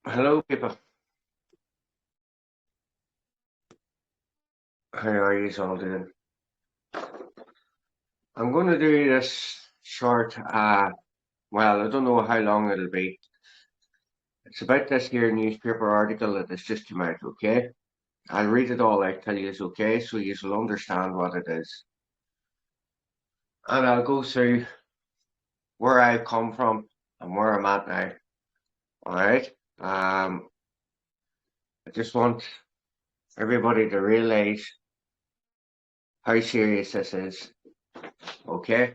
Hello, people. How are you all doing? I'm going to do this short. Well, I don't know how long it'll be. It's about this here newspaper article that has just come out. Okay, I'll read it all out. Tell you it's okay, so you will understand what it is, and I'll go through where I've come from and where I'm at now. All right. I just want everybody to realize how serious this is. Okay.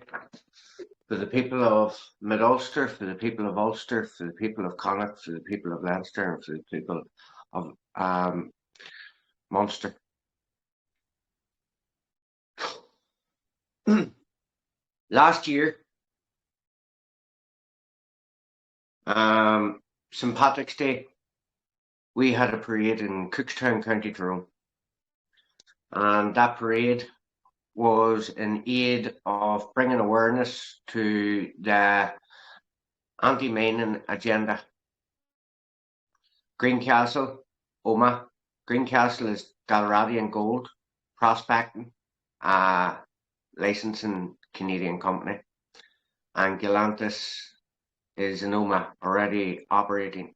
For the people of Mid-Ulster, for the people of Ulster, for the people of Connacht, for the people of Leinster, and for the people of Munster. Last year, St. Patrick's Day, we had a parade in Cookstown, County Tyrone. And that parade was in aid of bringing awareness to the anti-mining agenda. Greencastle, OMA. Greencastle is Dalradian Gold Prospecting, licensing Canadian company. And Galantis is an OMA already operating.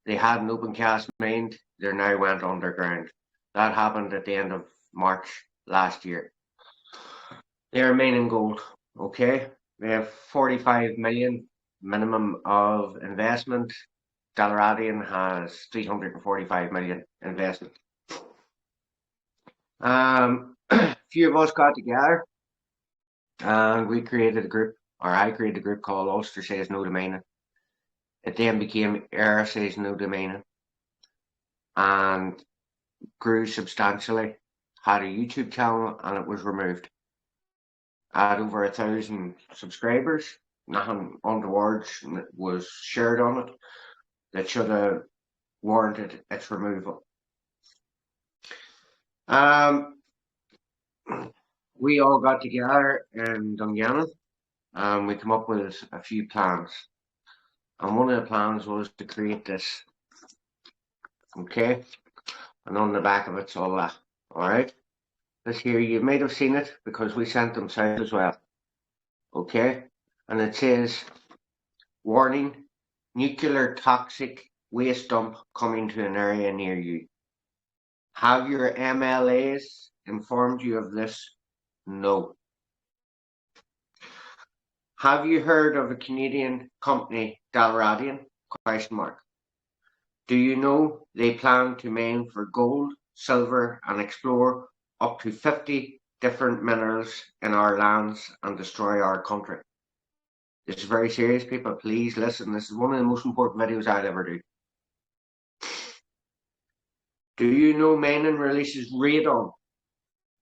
They had an open cast mine, they now went underground. That happened at the end of March last year. They're mining gold, okay? They have 45 million minimum of investment. Dalradian has 345 million investment. A few of us got together and we created a group, or I created a group called Ulster Says No to Mining. It then became éiRe Says No to Mining and grew substantially. Had a YouTube channel and it was removed. I had over 1,000 subscribers. Nothing untoward was shared on it that should have warranted its removal. We all got together in Dungannon and we came up with a few plans. And one of the plans was to create this. Okay? And on the back of it's all that. Alright? This here, you might have seen it because we sent them south as well. Okay? And it says, warning, nuclear toxic waste dump coming to an area near you. Have your MLAs informed you of this? No. Have you heard of a Canadian company, Dalradian? Question mark. Do you know they plan to mine for gold, silver, and explore up to 50 different minerals in our lands and destroy our country? This is very serious, people. Please listen. This is one of the most important videos I'll ever do. Do you know mining releases radon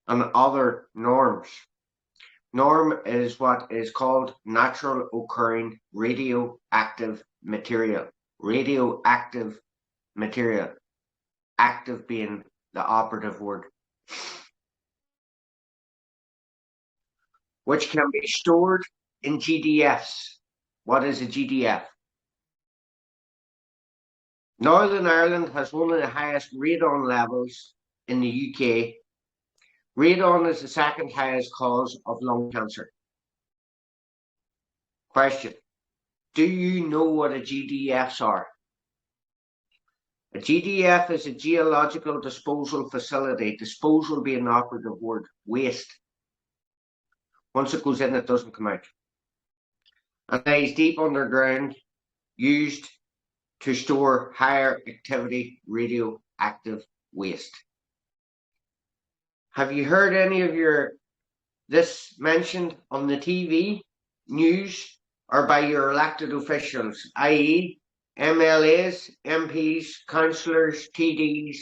and other norms? Norm is what is called natural occurring radioactive material. Radioactive material. Active being the operative word. Which can be stored in GDFs. What is a GDF? Northern Ireland has one of the highest radon levels in the UK. Radon is the second highest cause of lung cancer. Question. Do you know what a GDFs are? A GDF is a geological disposal facility, disposal being the operative word, waste. Once it goes in, it doesn't come out. And lies deep underground, used to store higher activity radioactive waste. Have you heard any of this mentioned on the TV, news, or by your elected officials, i.e. MLAs, MPs, councillors, TDs,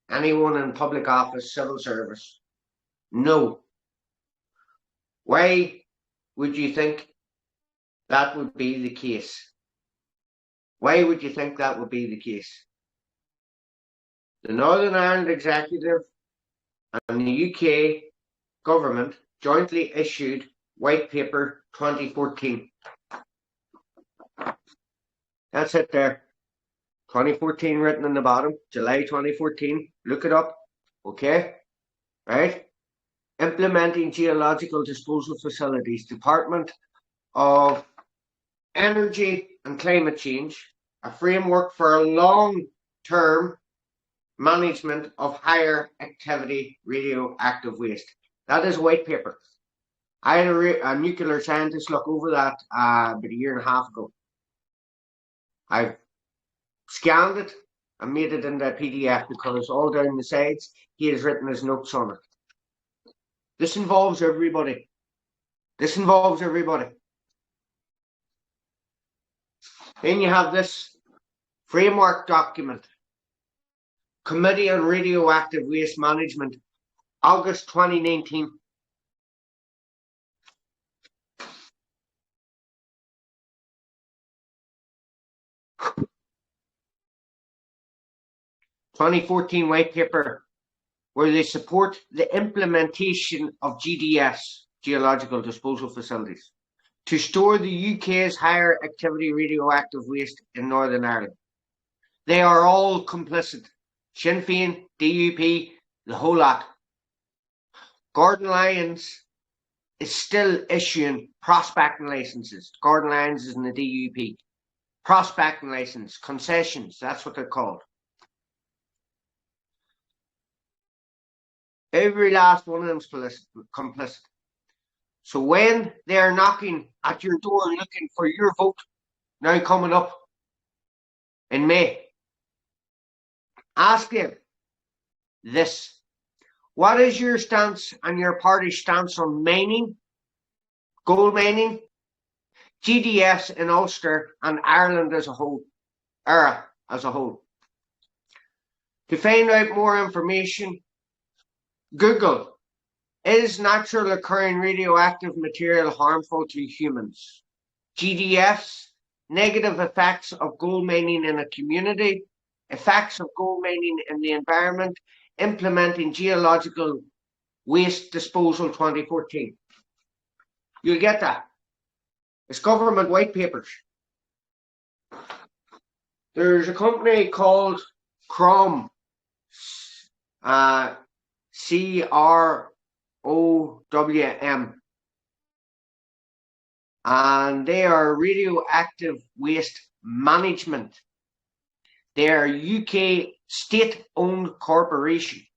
anyone in public office, civil service? No. Why would you think that would be the case? Why would you think that would be the case? The Northern Ireland Executive and the UK government jointly issued White Paper 2014. That's it there. 2014 written on the bottom, July 2014. Look it up. Okay, right? Implementing geological disposal facilities, Department of Energy and Climate Change, a framework for a long-term management of higher activity radioactive waste. That is a white paper. I had a nuclear scientist look over that about a year and a half ago. I've scanned it and made it into a PDF because all down the sides he has written his notes on it. This involves everybody. This involves everybody. Then you have this framework document, Committee on Radioactive Waste Management, August 2019. (2014) white paper where they support the implementation of GDS, geological disposal facilities, to store the UK's higher activity radioactive waste in Northern Ireland. They are all complicit. Sinn Féin, DUP, the whole lot. Gordon Lyons is still issuing prospecting licenses. Gordon Lyons is in the DUP. Prospecting license, concessions, that's what they're called. Every last one of them is complicit. So when they're knocking at your door looking for your vote, now coming up in May, ask them this. What is your stance and your party's stance on mining, gold mining, GDS in Ulster and Ireland as a whole, éiRe as a whole? To find out more information, Google, is natural occurring radioactive material harmful to humans? GDS, negative effects of gold mining in a community, effects of gold mining in the environment, implementing geological waste disposal 2014. You'll get that. It's government white papers. There's a company called CROWM, CROWM, and they are radioactive waste management. They are a UK state-owned corporation.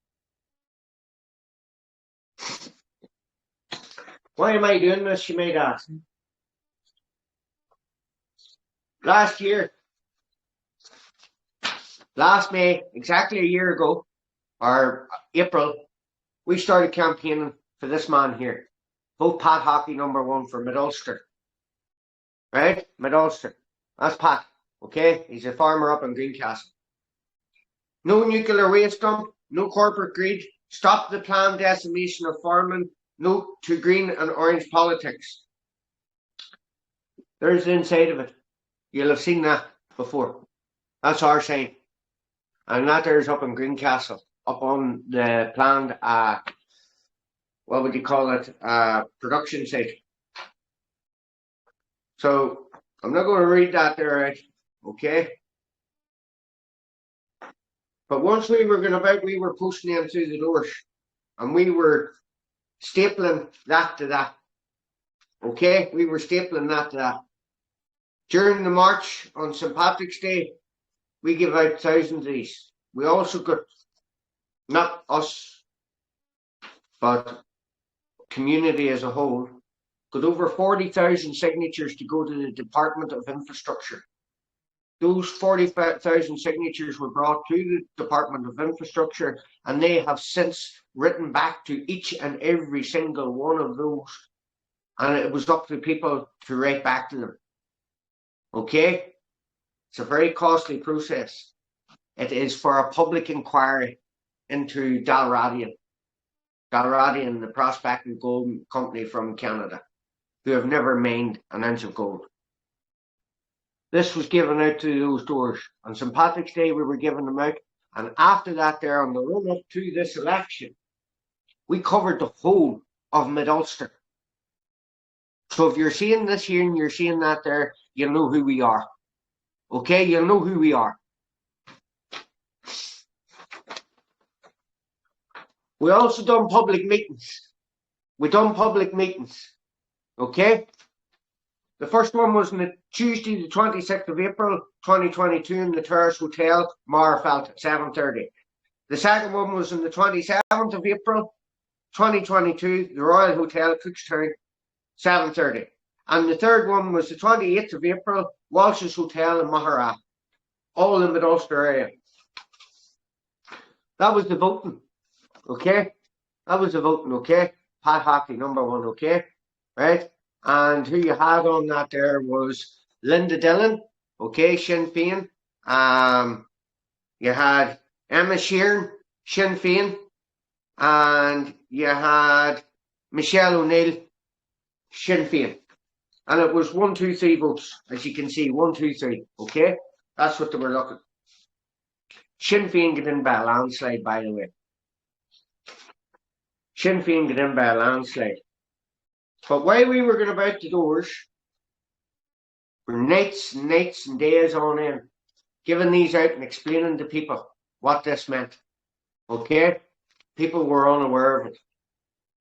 Why am I doing this, you might ask? Last year, last May, exactly a year ago, or April, we started campaigning for this man here. Vote Pat Hockey #1 for Mid-Ulster. Right? Mid-Ulster. That's Pat. Okay? He's a farmer up in Greencastle. No nuclear waste dump, no corporate greed, stop the planned decimation of farming, no to green and orange politics. There's the inside of it. You'll have seen that before. That's our sign. And that there's up in Greencastle, up on the planned, what would you call it, production site. So, I'm not going to read that there, right? Okay? But once we were going about, we were posting them through the doors. And we were stapling that to that. Okay? We were stapling that to that. During the march on St. Patrick's Day, we give out thousands of these. We also got, not us, but community as a whole, got over 40,000 signatures to go to the Department of Infrastructure. Those 40,000 signatures were brought to the Department of Infrastructure, and they have since written back to each and every single one of those, and it was up to people to write back to them. Okay? It's a very costly process. It is for a public inquiry into Dalradian, the prospecting gold company from Canada, who have never mined an ounce of gold. This was given out to those doors. On St. Patrick's Day, we were giving them out. And after that, there on the run up to this election, we covered the whole of Mid-Ulster. So if you're seeing this here and you're seeing that there, you'll know who we are. Okay, you'll know who we are. We also done public meetings. We done public meetings. Okay? The first one was on Tuesday, the 26th of April, 2022 in the Terrace Hotel, Marfelt at 7:30. The second one was on the 27th of April, 2022, the Royal Hotel, Cookstown, 7:30. And the third one was the 28th of April, Walsh's Hotel in Mahara, all in the Ulster area. That was the voting, okay? That was the voting, okay? Pat Hockley, number one, okay? Right? And who you had on that there was Linda Dillon, okay, Sinn Féin. You had Emma Sheeran, Sinn Féin. And you had Michelle O'Neill, Sinn Féin. And it was 1, 2, 3 votes, as you can see, 1, 2, 3, okay? That's what they were looking. Sinn Féin got in by a landslide, by the way. Sinn Féin got in by a landslide. But while we were going about the doors, for nights and nights and days on end, giving these out and explaining to people what this meant. Okay? People were unaware of it.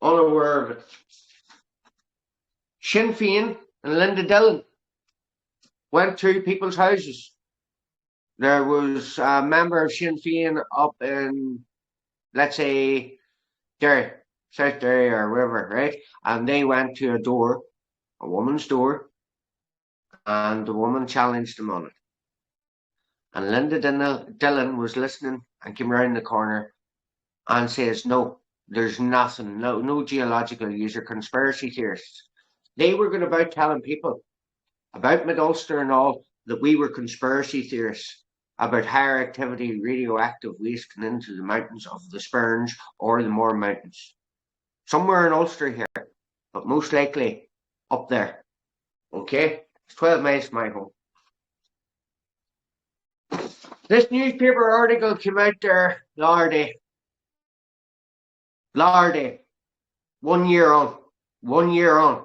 Unaware of it. Sinn Féin and Linda Dillon went to people's houses. There was a member of Sinn Féin up in, let's say, Derry, South Derry or wherever, right? And they went to a door, a woman's door, and the woman challenged them on it. And Linda Dillon was listening and came around the corner and says, no, there's nothing, no geological use or conspiracy theorists. They were going about telling people about Mid-Ulster and all that we were conspiracy theorists about higher activity radioactive waste coming into the mountains of the Spurns or the Moore Mountains. Somewhere in Ulster here, but most likely up there. Okay? It's 12 miles from my home. This newspaper article came out there Lordy. 1 year on. 1 year on.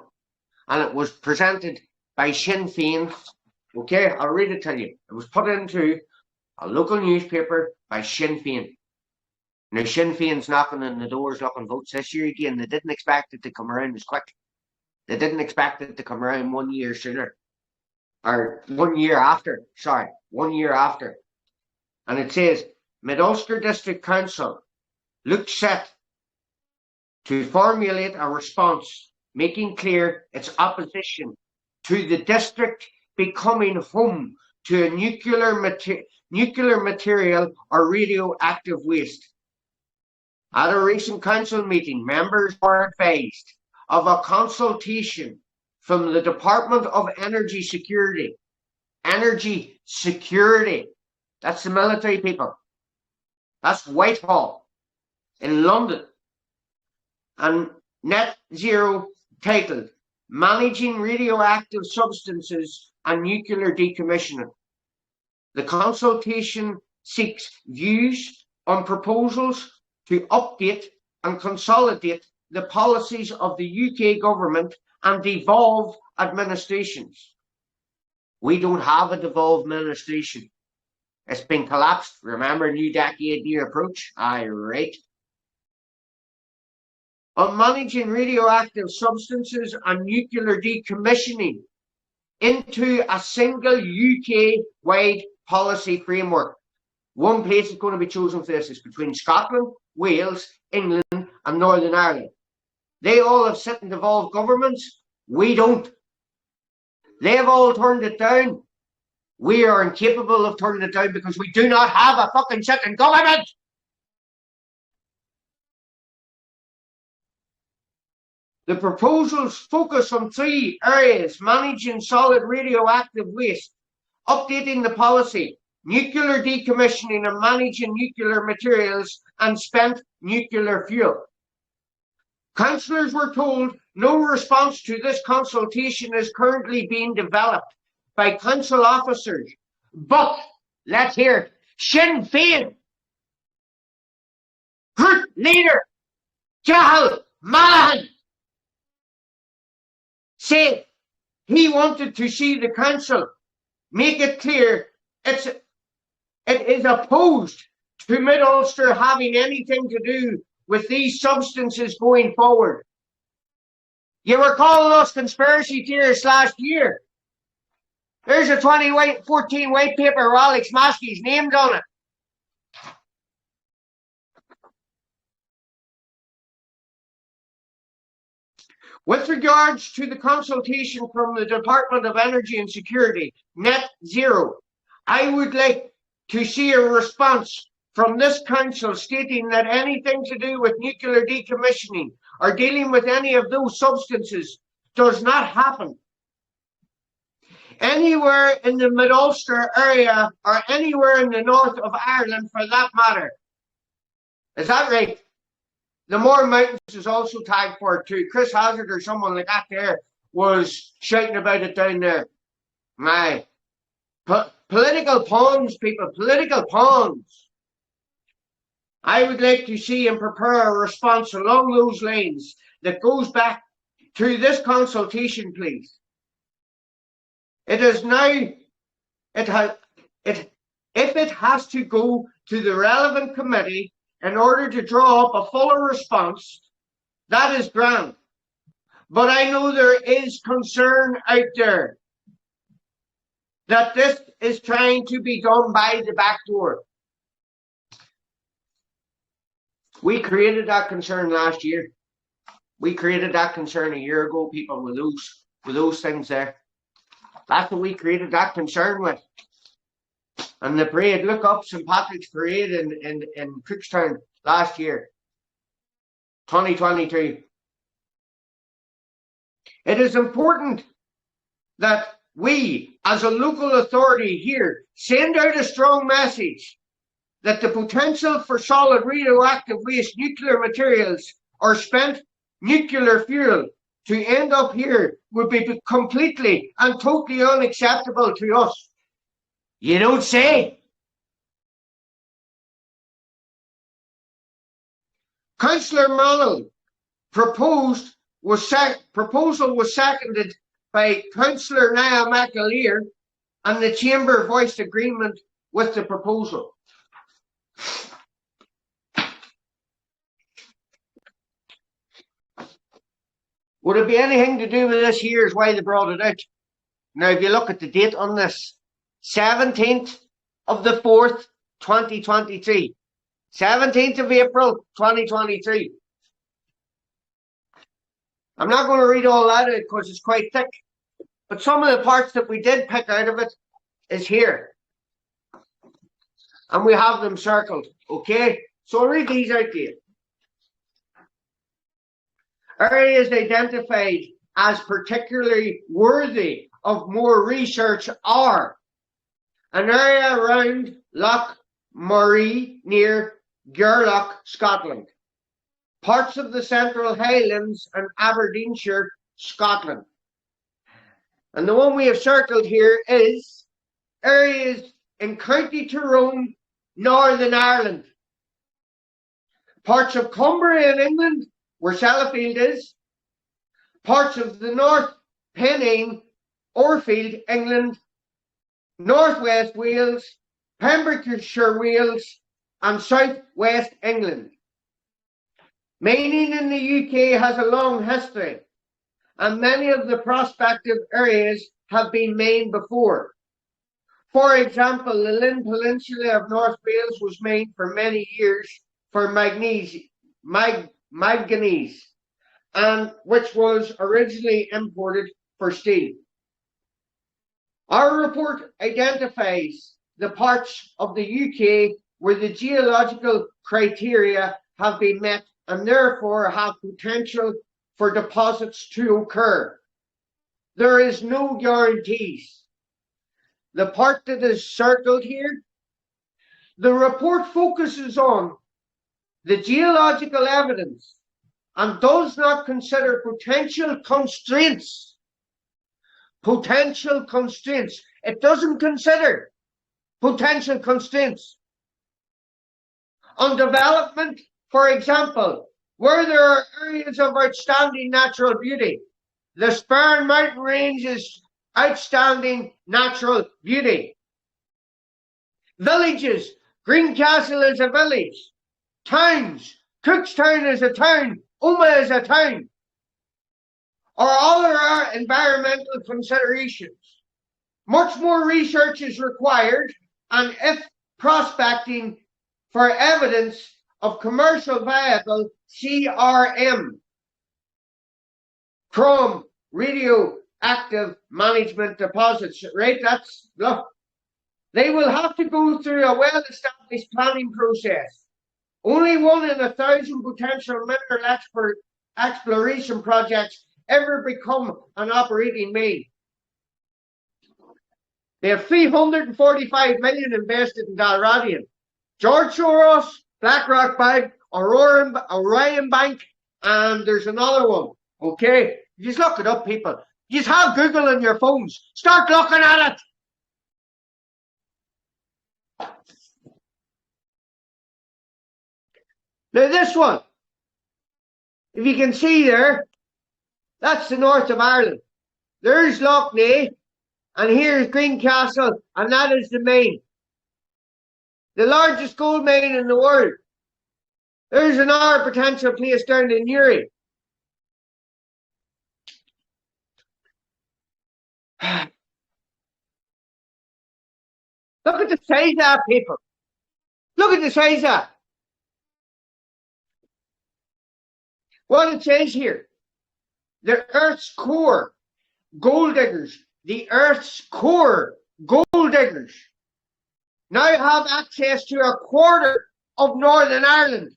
And it was presented by Sinn Féin. Okay, I'll read it to you. It was put into a local newspaper by Sinn Féin. Now, Sinn Féin's knocking on the doors looking votes this year again. They didn't expect it to come around as quick. They didn't expect it to come around 1 year sooner. Or 1 year after. Sorry, 1 year after. And it says, Mid-Ulster District Council looks set to formulate a response, making clear its opposition to the district becoming home to a nuclear material or radioactive waste. At a recent council meeting, members were advised of a consultation from the Department of Energy Security. Energy Security. That's the military people. That's Whitehall in London. And Net Zero titled Managing Radioactive Substances and Nuclear Decommissioning. The consultation seeks views on proposals to update and consolidate the policies of the UK government and devolved administrations. We don't have a devolved administration. It's been collapsed. Remember, new decade, new approach? Aye, right. On managing radioactive substances and nuclear decommissioning into a single UK-wide policy framework. One place is going to be chosen for this is between Scotland, Wales, England, and Northern Ireland. They all have sit in devolved governments. We don't. They have all turned it down. We are incapable of turning it down because we do not have a fucking sitting government. The proposals focus on 3 areas: managing solid radioactive waste, updating the policy, nuclear decommissioning and managing nuclear materials, and spent nuclear fuel. Councillors were told no response to this consultation is currently being developed by council officers. But, let's hear it, Sinn Féin group leader Cathal Monaghan said he wanted to see the council make it clear it is opposed to Mid-Ulster having anything to do with these substances going forward. You were calling us conspiracy theorists last year. There's a 2014 white paper with Alex Maskey's named on it. With regards to the consultation from the Department of Energy and Security, net zero, I would like to see a response from this council stating that anything to do with nuclear decommissioning or dealing with any of those substances does not happen anywhere in the Mid-Ulster area or anywhere in the north of Ireland for that matter. Is that right? The Mourne Mountains is also tagged for it too. Chris Hazard or someone like that there was shouting about it down there. My political pawns, people, political pawns. I would like to see and prepare a response along those lines that goes back to this consultation, please. It is now, if it has to go to the relevant committee in order to draw up a fuller response, that is grand. But I know there is concern out there that this is trying to be done by the back door. We created that concern last year. We created that concern a year ago, people, with those things there. That's what we created that concern with. And the parade, look up St. Patrick's Parade in Cookstown last year, 2022. It is important that we, as a local authority here, send out a strong message that the potential for solid radioactive waste nuclear materials or spent nuclear fuel to end up here would be completely and totally unacceptable to us. You don't say. Councillor Mallon proposal was seconded by Councillor Niall McAleer, and the Chamber voiced agreement with the proposal. Would it be anything to do with this here is why they brought it out? Now, if you look at the date on this, 17th of the 4th, 2023. 17th of April, 2023. I'm not going to read all that out because it's quite thick. But some of the parts that we did pick out of it is here. And we have them circled, okay? So I'll read these out to you. Areas identified as particularly worthy of more research are an area around Loch Moree near Gairloch, Scotland, parts of the Central Highlands and Aberdeenshire, Scotland. And the one we have circled here is areas in County Tyrone, Northern Ireland, parts of Cumbria in England, where Sellafield is, parts of the North Pennine, Orfield, England, Northwest Wales, Pembrokeshire, Wales, and Southwest England. Mining in the UK has a long history, and many of the prospective areas have been mined before. For example, the Lynn Peninsula of North Wales was mined for many years for manganese, and which was originally imported for steel. Our report identifies the parts of the UK where the geological criteria have been met and therefore have potential for deposits to occur. There is no guarantees. The part that is circled here, the report focuses on the geological evidence and does not consider potential constraints. Potential constraints. It doesn't consider potential constraints on development, for example, where there are areas of outstanding natural beauty. The Spurn Mountain Range is outstanding natural beauty. Villages. Greencastle is a village. Towns. Cookstown is a town. Uma is a town. Or other environmental considerations. Much more research is required, and if prospecting for evidence of commercial viable CRM, chrome radioactive management deposits, right? Look, they will have to go through a well-established planning process. Only 1 in 1,000 potential mineral exploration projects ever become an operating main. They have 345 million invested in Dalradian. George Soros, BlackRock Bank, Orion Bank, and there's another one. Okay, just look it up, people. You have Google on your phones. Start looking at it. Now this one, if you can see there, that's the north of Ireland. There's Lough Neagh, and here's Greencastle, and that is the main. The largest gold mine in the world. There's another potential place down in éiRe. Look at the size of that, people. Look at the size of that. What it says here, the Earth's core gold diggers, the Earth's core gold diggers now have access to a quarter of Northern Ireland.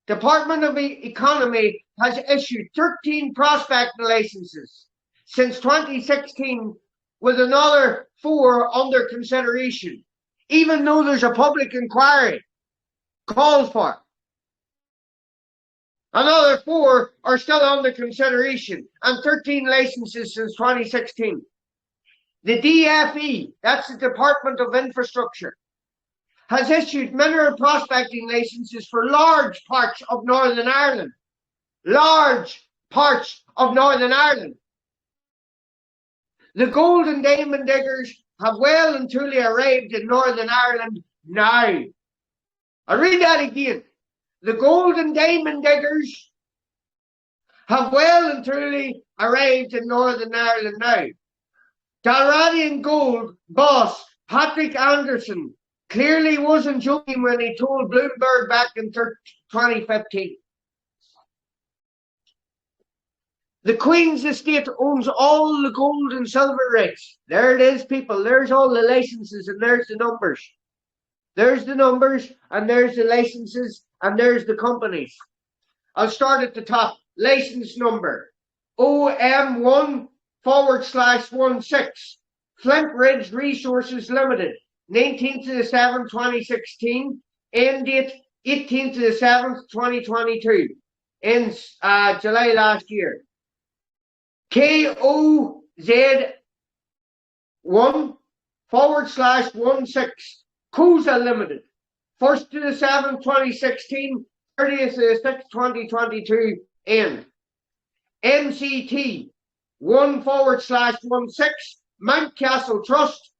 Department of Economy has issued 13 prospecting licenses since 2016, with another 4 under consideration, even though there's a public inquiry called for. Another 4 are still under consideration, and 13 licenses since 2016. The DFE, that's the Department of Infrastructure, has issued mineral prospecting licenses for large parts of Northern Ireland. Large parts of Northern Ireland. The gold and diamond diggers have well and truly arrived in Northern Ireland now. I read that again. The gold and diamond diggers have well and truly arrived in Northern Ireland now. Dalradian Gold boss Patrick Anderson clearly wasn't joking when he told Bloomberg back in 2015. The Queen's estate owns all the gold and silver rights. There it is, people. There's all the licenses and there's the numbers. There's the numbers and there's the licenses and there's the companies. I'll start at the top. License number OM1/16 Flint Ridge Resources Limited, 19th/7/2016, end date 18th/7/2022, ends July last year. KOZ1/16 COSA Limited, 1st/7/2016, 30th/6/2022, end. MCT 1/16 Mountcastle Trust,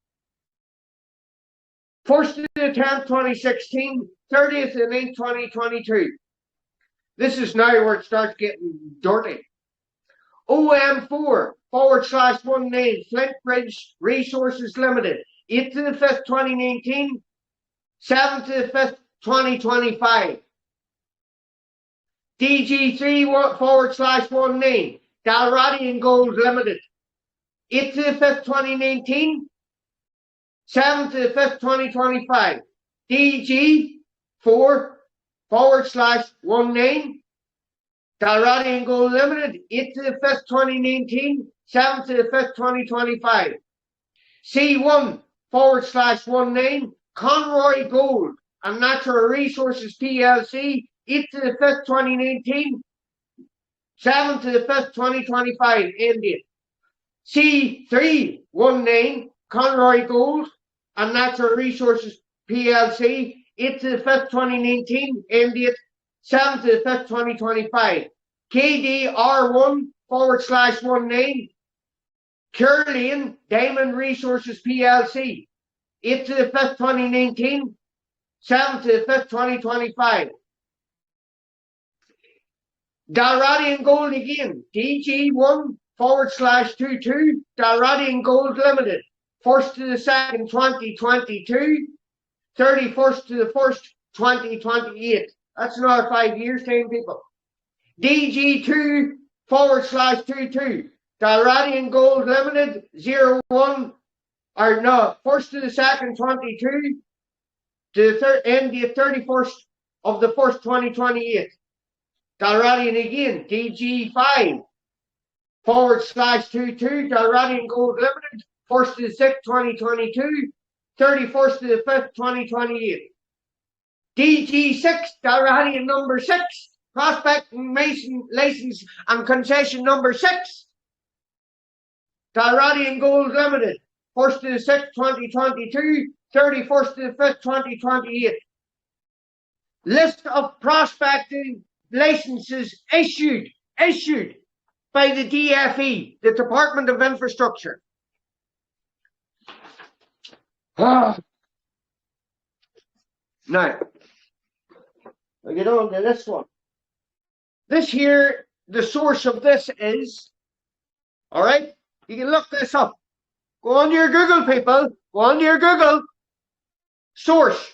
1st/10/2016, 30th/9/2022. This is now where it starts getting dirty. OM4/19 Flint Ridge Resources Limited, 8th/5/2019, 7th/5/2025. DG3/19 Dalradian Gold Limited, 8th/5/2019, 7th/5/2025. DG4/19 Dalradian Gold Limited, 8th/5/2019, 7th/5/2025. C1/19 Conroy Gold and Natural Resources PLC, 8th/5/2019, 7th/5/2025, end date. C319 Conroy Gold and Natural Resources PLC, 8th/5/2019, end date 7th/5/2025. KDR1/19 Curlian Diamond Resources PLC, 8th/5/2019, 7th/5/2025. Dalradian Gold again, DG1/22, Dalradian Gold Limited, 1st to the 2nd, 2022, 31st to the 1st, 2028. That's another 5 years, time, people. DG2/22, Dalradian Gold Limited, 1st to the 2nd, 22, to the end the 31st of the 1st, 2028. Dalradian again, DG5/22, Dalradian Gold Limited, 1st to the 6th, 2022, 31st to the 5th, 2028. DG6, Dalradian number 6, Prospecting Mason License and Concession number 6, Dalradian Gold Limited, 1st to the 6th, 2022, 31st to the 5th, 2028. List of prospecting licenses issued by the DFE, the Department of Infrastructure. Now, we get on to this one. This here, the source of this is, all right, you can look this up. Go on to your Google, people. Go on to your Google. Source,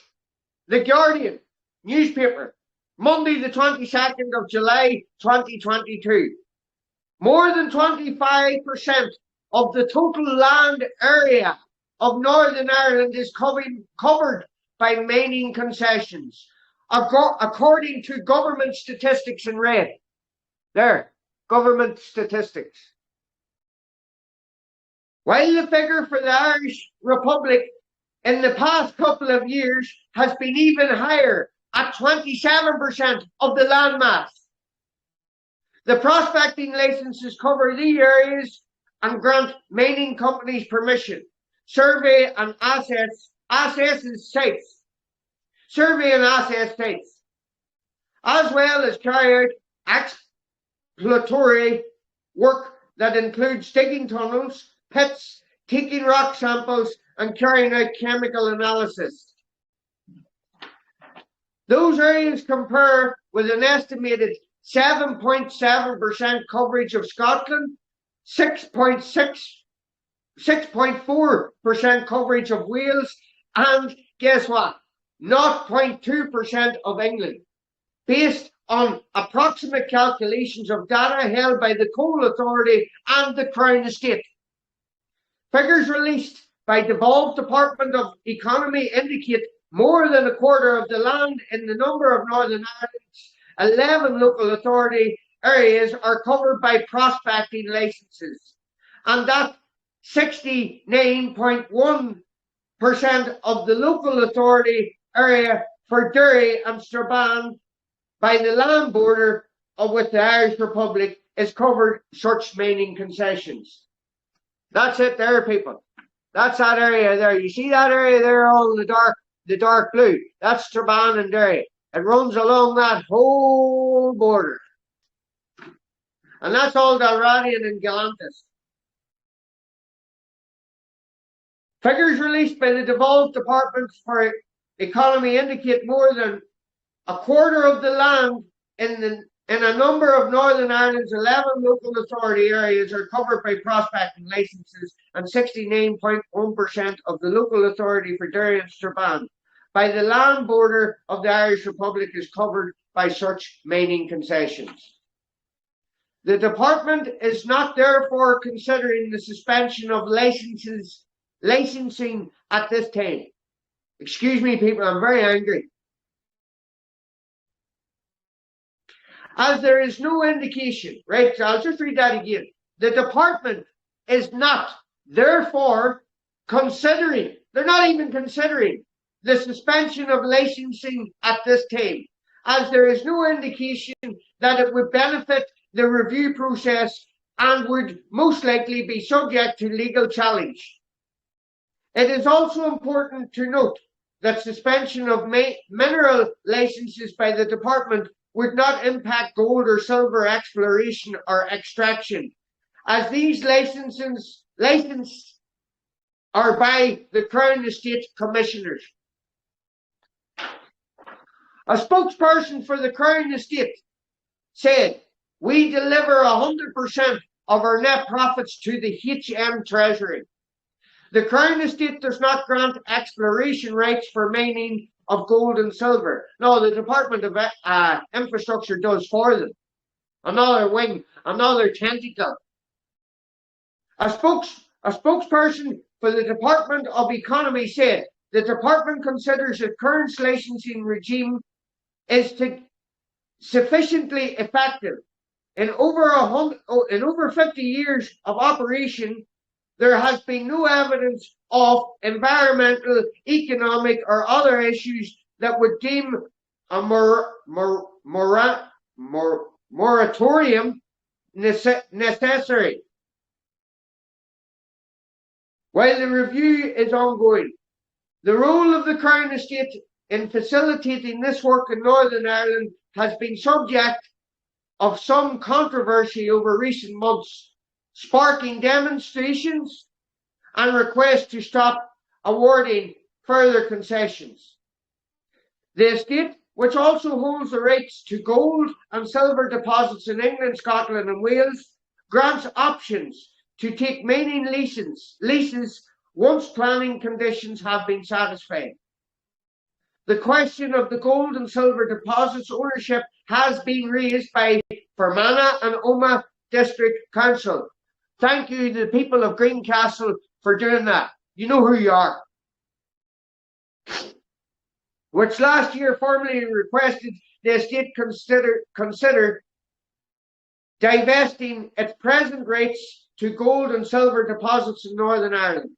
The Guardian newspaper, Monday the 22nd of July, 2022. More than 25% of the total land area of Northern Ireland is covered by mining concessions, according to government statistics in red. There, government statistics. While the figure for the Irish Republic in the past couple of years has been even higher at 27% of the landmass. The prospecting licenses cover the areas and grant mining companies permission, survey and assess sites, as well as carry out exploratory work that includes digging tunnels, pits, taking rock samples, and carrying out chemical analysis. Those areas compare with an estimated 7.7% coverage of Scotland, 6.4% coverage of Wales, and guess what? 0.2% of England, based on approximate calculations of data held by the Coal Authority and the Crown Estate. Figures released by devolved Department of Economy indicate more than a quarter of the land in the number of Northern Ireland's 11 local authority areas are covered by prospecting licenses, and that 69.1% of the local authority area for Derry and Strabane by the land border with the Irish Republic is covered such mining concessions. That's it there, people. That's that area there. You see that area there, all in the dark blue? That's Strabane and Derry. It runs along that whole border. And that's all Dalradian and Galantis. Figures released by the devolved departments for economy indicate more than a quarter of the land in a number of Northern Ireland's 11 local authority areas are covered by prospecting licenses, and 69.1% of the local authority for Derry and Strabane by the land border of the Irish Republic is covered by such mining concessions. The department is not therefore considering the suspension of licensing at this time. Excuse me, people, I'm very angry. As there is no indication, right? So I'll just read that again. The department is not therefore considering, they're not even considering the suspension of licensing at this time, as there is no indication that it would benefit the review process and would most likely be subject to legal challenge. It is also important to note that suspension of mineral licenses by the department would not impact gold or silver exploration or extraction, as these licenses are by the Crown Estate Commissioners. A spokesperson for the Crown Estate said We deliver 100% of our net profits to the HM Treasury. The Crown Estate does not grant exploration rights for mining of gold and silver. No, the Department of Infrastructure does for them. Another wing, another tentacle. A spokesperson for the Department of Economy said the department considers the current licensing regime is sufficiently effective. In over 50 years of operation, there has been no evidence of environmental, economic, or other issues that would deem a moratorium necessary. While the review is ongoing, the role of the Crown Estate in facilitating this work in Northern Ireland has been subject of some controversy over recent months, sparking demonstrations and requests to stop awarding further concessions. The estate, which also holds the rights to gold and silver deposits in England, Scotland and Wales, grants options to take mining leases once planning conditions have been satisfied. The question of the gold and silver deposits ownership has been raised by Fermanagh and Omagh District Council. Thank you to the people of Greencastle for doing that. You know who you are. Which last year formally requested the estate consider divesting its present rights to gold and silver deposits in Northern Ireland.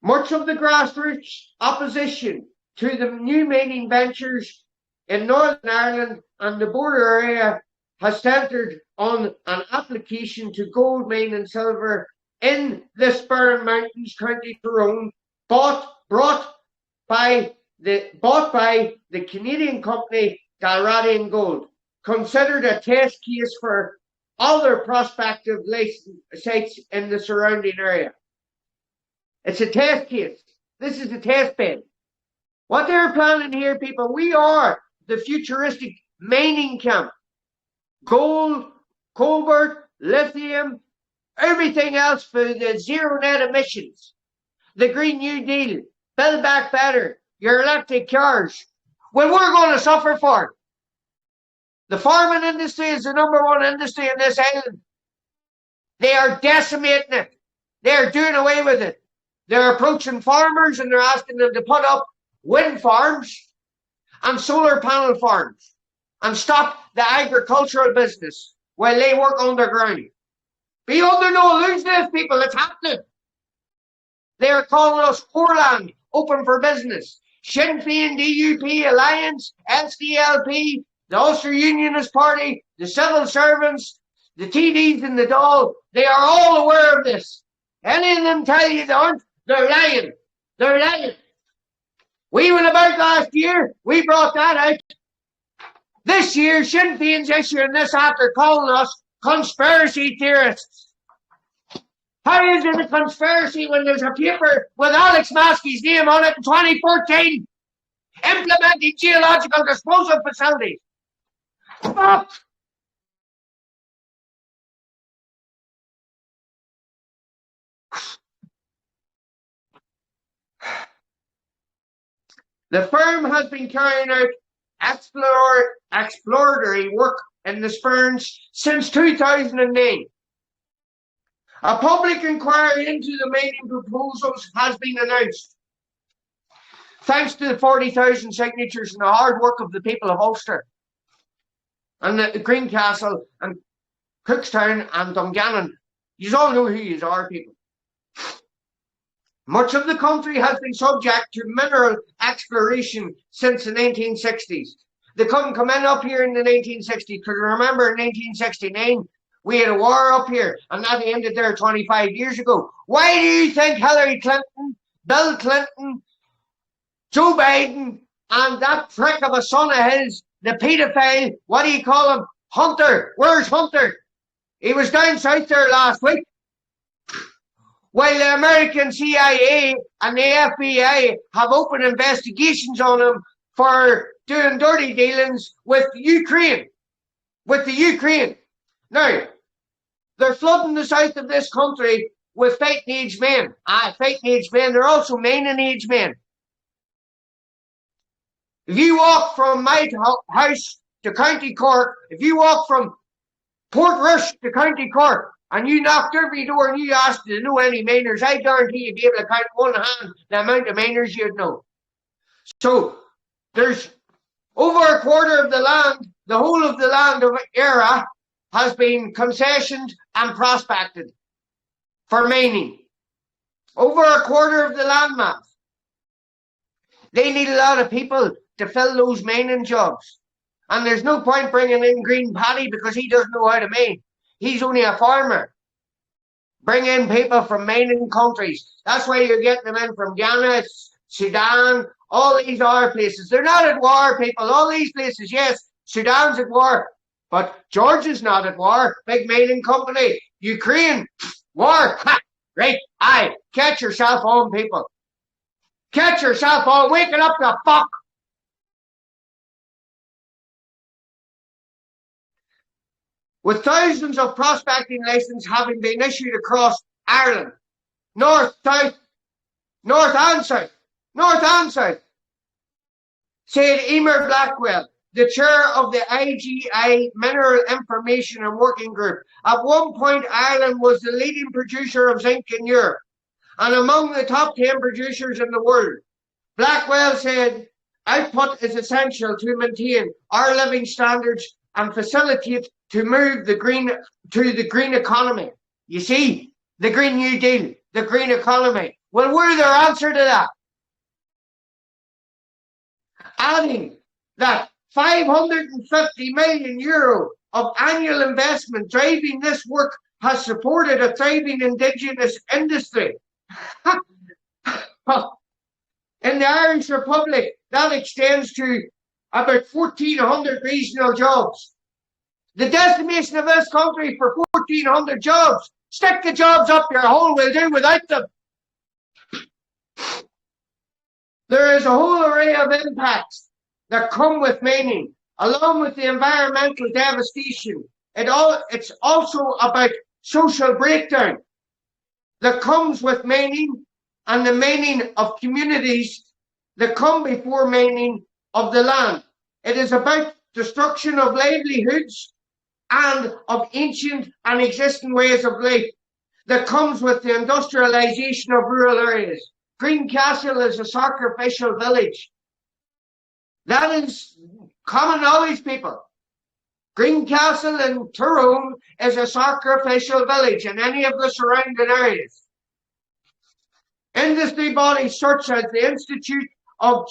Much of the grassroots opposition to the new mining ventures in Northern Ireland and the border area has centred on an application to gold mine and silver in the Spurn Mountains, County Tyrone, bought by the Canadian company Radon Gold, considered a test case for other prospective sites in the surrounding area. It's a test case. This is a test bed. What they're planning here, people, we are the futuristic mining camp. Gold, cobalt, lithium, everything else for the zero net emissions. The Green New Deal, Build Back Better, your electric cars. Well, we're going to suffer for it. The farming industry is the #1 industry in this island. They are decimating it. They are doing away with it. They're approaching farmers and they're asking them to put up wind farms and solar panel farms and stop the agricultural business while they work underground. Be under no illusion, people, it's happening. They're calling us Poorland, open for business. Sinn Féin, DUP, Alliance, SDLP, the Ulster Unionist Party, the civil servants, the TDs in the Dáil, they are all aware of this. Any of them tell you they aren't, they're lying. They're lying. We went about last year, we brought that out. This year, Sinn Féin's issuing this after calling us conspiracy theorists. How is it a conspiracy when there's a paper with Alex Maskey's name on it in 2014? Implementing geological disposal facilities. Stop! The firm has been carrying out exploratory work in the Spurns since 2009. A public inquiry into the mining proposals has been announced. Thanks to the 40,000 signatures and the hard work of the people of Ulster and the Greencastle and Cookstown and Dungannon. You all know who you are, people. Much of the country has been subject to mineral exploration since the 1960s. They couldn't come in up here in the 1960s because remember in 1969 we had a war up here and that ended there 25 years ago. Why do you think Hillary Clinton, Bill Clinton, Joe Biden and that prick of a son of his, the paedophile, what do you call him? Hunter. Where's Hunter? He was down south there last week. While the American CIA and the FBI have opened investigations on him for doing dirty dealings with Ukraine. with the Ukraine. Now, they're flooding the south of this country with fighting age men. Fighting age men, they're also mining age men. If you walk from my house to County Cork, if you walk from Portrush to County Cork, and you knocked every door and you asked to know any miners, I guarantee you'd be able to count one hand the amount of miners you'd know. So there's over a quarter of the land, the whole of the land of éiRe has been concessioned and prospected for mining. Over a quarter of the landmass. They need a lot of people to fill those mining jobs. And there's no point bringing in Green Paddy because he doesn't know how to mine. He's only a farmer. Bring in people from mining countries. That's why you're getting them in from Ghana, Sudan, all these other places. They're not at war, people. All these places, yes, Sudan's at war. But Georgia's not at war. Big mining company. Ukraine, war. Ha! Right? Aye. Catch yourself on, people. Catch yourself on. Waking up the fuck. With thousands of prospecting licenses having been issued across Ireland, north, south, north and south, said Emer Blackwell, the chair of the IGI Mineral Information and Working Group. At one point, Ireland was the leading producer of zinc in Europe and among the top 10 producers in the world. Blackwell said, output is essential to maintain our living standards and facilitate to move the green economy. You see, the Green New Deal, the green economy. Well, we're their answer to that. Adding that 550 million euro of annual investment driving this work has supported a thriving indigenous industry. In the Irish Republic, that extends to about 1,400 regional jobs. The decimation of this country for 1,400 jobs. Stick the jobs up your hole, we'll do without them. There is a whole array of impacts that come with mining, along with the environmental devastation. It's also about social breakdown that comes with mining and the mining of communities that come before mining of the land. It is about destruction of livelihoods and of ancient and existing ways of life that comes with the industrialization of rural areas. Greencastle is a sacrificial village. That is common knowledge, people. Greencastle in Tyrone is a sacrificial village in any of the surrounding areas. Industry bodies such as the Institute of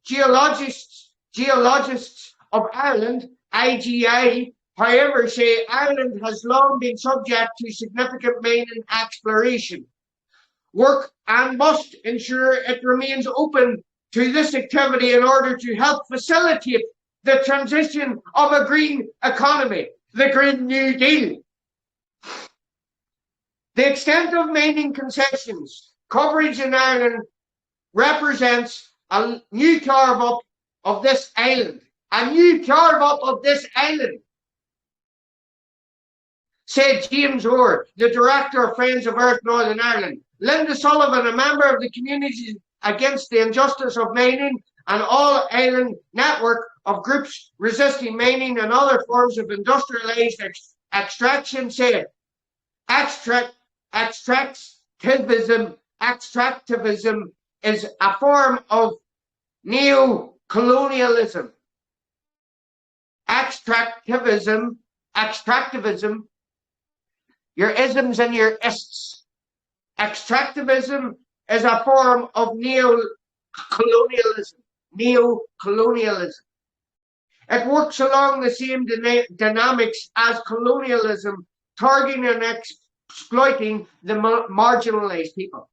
Geologists of Ireland, IGI, however, say Ireland has long been subject to significant mining exploration work and must ensure it remains open to this activity in order to help facilitate the transition of a green economy, the Green New Deal. The extent of mining concessions coverage in Ireland represents a new carve-up of this island. A new carve-up of this island, said James Orr, the director of Friends of Earth Northern Ireland. Linda Sullivan, a member of the Communities Against the Injustice of Mining and All Ireland network of groups resisting mining and other forms of industrialized extraction, said, extractivism is a form of neo-colonialism. Extractivism, your isms and your ists. Extractivism is a form of neo-colonialism. It works along the same dynamics as colonialism, targeting and exploiting the marginalized people.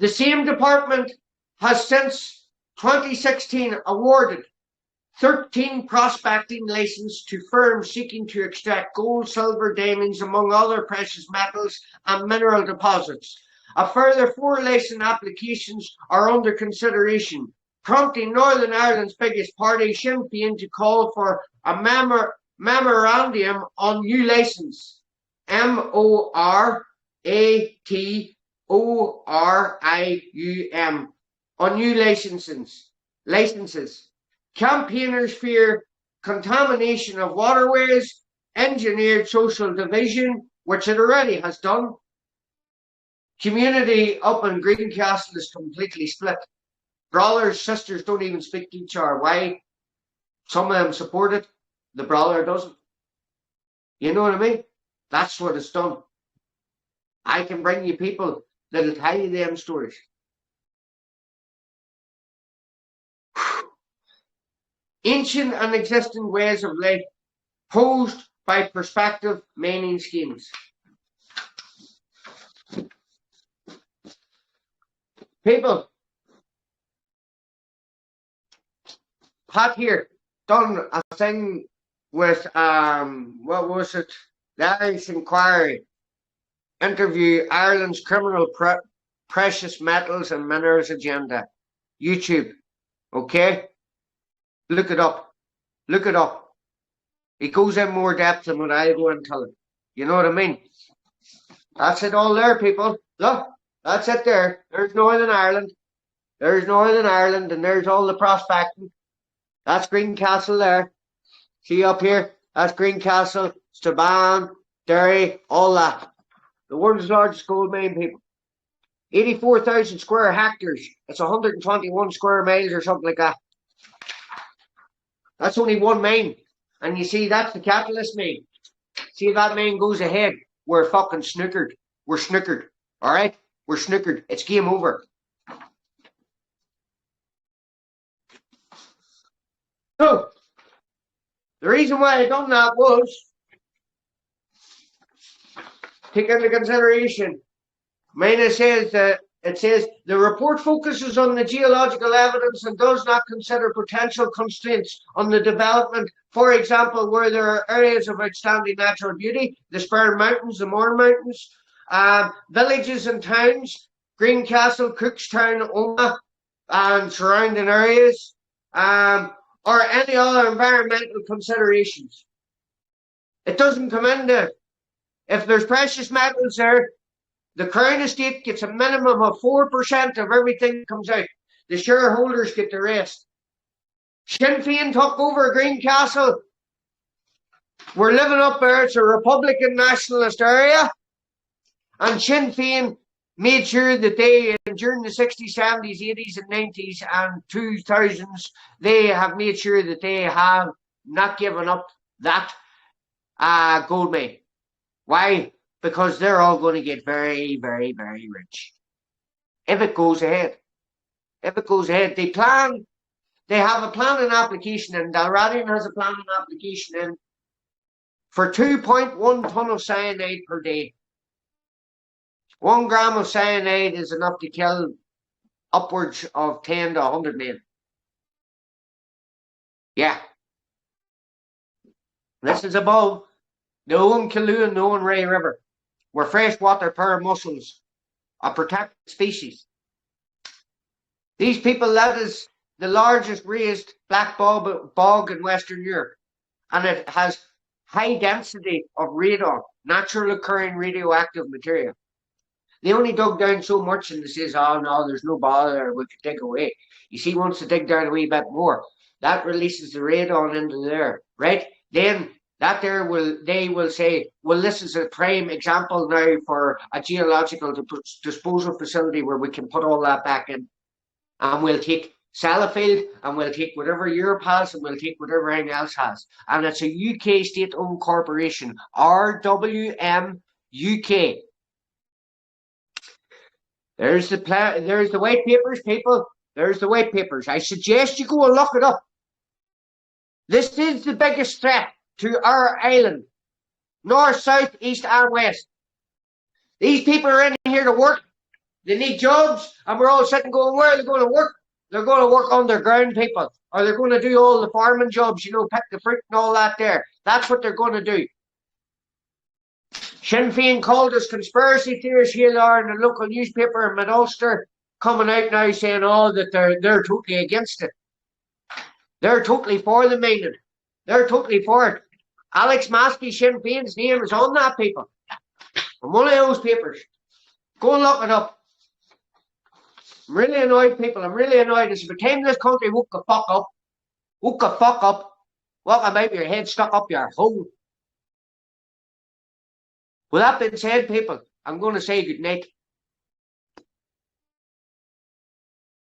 The same department has since 2016 awarded 13 prospecting licenses to firms seeking to extract gold, silver, diamonds, among other precious metals and mineral deposits. A further 4 license applications are under consideration. prompting Northern Ireland's biggest party, Sinn Féin, to call for a memorandum on new license. MORATORIUM. On new licenses. Campaigners fear contamination of waterways, engineered social division, which it already has done. Community up in Greencastle is completely split. Brothers, sisters don't even speak to each other. Why? Some of them support it, the brother doesn't. You know what I mean? That's what it's done. I can bring you people that'll tell you them stories. Ancient and existing ways of life posed by prospective mining schemes. People, Pat here done a thing with what was it? The Irish Inquiry. Interview Ireland's criminal precious metals and minerals agenda. YouTube. Okay? Look it up. Look it up. It goes in more depth than what I go and tell it. You know what I mean? That's it all there, people. Look, that's it there. There's Northern Ireland. There's Northern Ireland, and there's all the prospecting. That's Greencastle there. See up here? That's Greencastle, Strabane, Derry, all that. The world's largest gold mine, people. 84,000 square hectares. It's 121 square miles or something like that. That's only one mine. And you see, that's the capitalist mine. See if that mine goes ahead. We're fucking snookered. We're snookered. Alright? We're snookered. It's game over. So, the reason why I done that was take into consideration. Mina says that it says the report focuses on the geological evidence and does not consider potential constraints on the development. For example, where there are areas of outstanding natural beauty, the Spurn Mountains, the Mourne Mountains, villages and towns, Greencastle, Cookstown, Omagh, and surrounding areas, or any other environmental considerations. It doesn't come in there. If there's precious metals there, the Crown Estate gets a minimum of 4% of everything that comes out. The shareholders get the rest. Sinn Féin took over Greencastle. We're living up there. It's a Republican nationalist area. And Sinn Féin made sure that they, during the 60s, 70s, 80s, and 90s, and 2000s, they have made sure that they have not given up that gold mine. Why? Because they're all going to get very, very, very rich. If it goes ahead. If it goes ahead. They have a planning application in. Radon has a planning application in for 2.1 ton of cyanide per day. 1 gram of cyanide is enough to kill upwards of 10 to 100 men. Yeah. This is above the Owen Killu and the Owen Ray River, where freshwater pearl mussels are protected species. These people, that is the largest raised black bog in Western Europe, and it has high density of radon, natural occurring radioactive material. They only dug down so much and they says, oh no, there's no bother, we could dig away. You see, once they dig down a wee bit more, that releases the radon into there, right? Then that there they will say, well, this is a prime example now for a geological disposal facility where we can put all that back in. And we'll take Sellafield and we'll take whatever Europe has and we'll take whatever anything else has. And it's a UK state-owned corporation, RWM UK. There's the white papers, people. There's the white papers. I suggest you go and look it up. This is the biggest threat to our island. North, south, east, and west. These people are in here to work. They need jobs, and we're all sitting going, where are they going to work? They're going to work underground, people. Or they're going to do all the farming jobs, you know, pick the fruit and all that there. That's what they're going to do. Sinn Féin called us conspiracy theorists here in the local newspaper in Mid-Ulster, coming out now saying, oh, that they're totally against it. They're totally for the mining. They're totally for it. Alex Maskey Sinn Féin's name is on that paper. I'm one of those papers. Go and look it up. I'm really annoyed, people. I'm really annoyed. It's the time this country woke the fuck up. Woke the fuck up. Walk about with your head stuck up your hole. With that being said, people, I'm going to say good night.